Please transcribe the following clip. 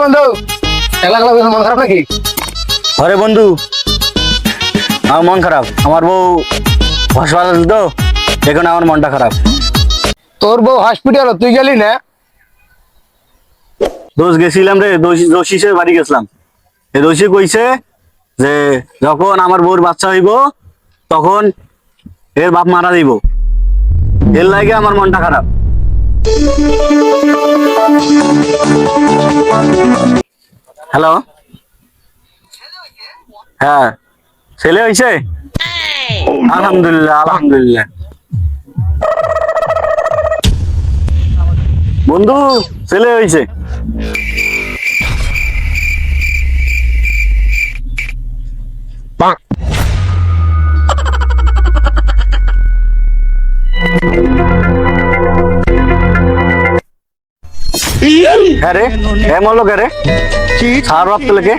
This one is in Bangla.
বন্ধু খেলা খেলা মন খারাপ নাকি? আরে বন্ধু, আমার মন খারাপ। আমার বউ হাসপাতাল তো, এখন আমার মনটা খারাপ। তোর বউ হসপিটাল, তুই গেলি না? দোষ গেছিলাম রে, দোষী হিসেবে বাড়ি গেছিলাম। এ দোষী কইছে যে যখন আমার বউর বাচ্চা হইব তখন এর বাপ মারা দিব। এর লাগে আমার মনটা খারাপ। হ্যালো, হ্যাঁ ছেলে হয়েছে? আলহামদুলিল্লাহ আলহামদুলিল্লাহ। বন্ধু ছেলে হয়েছে। হ্যাঁ রে, এমন লোক রে সার ভাবতে লেগে।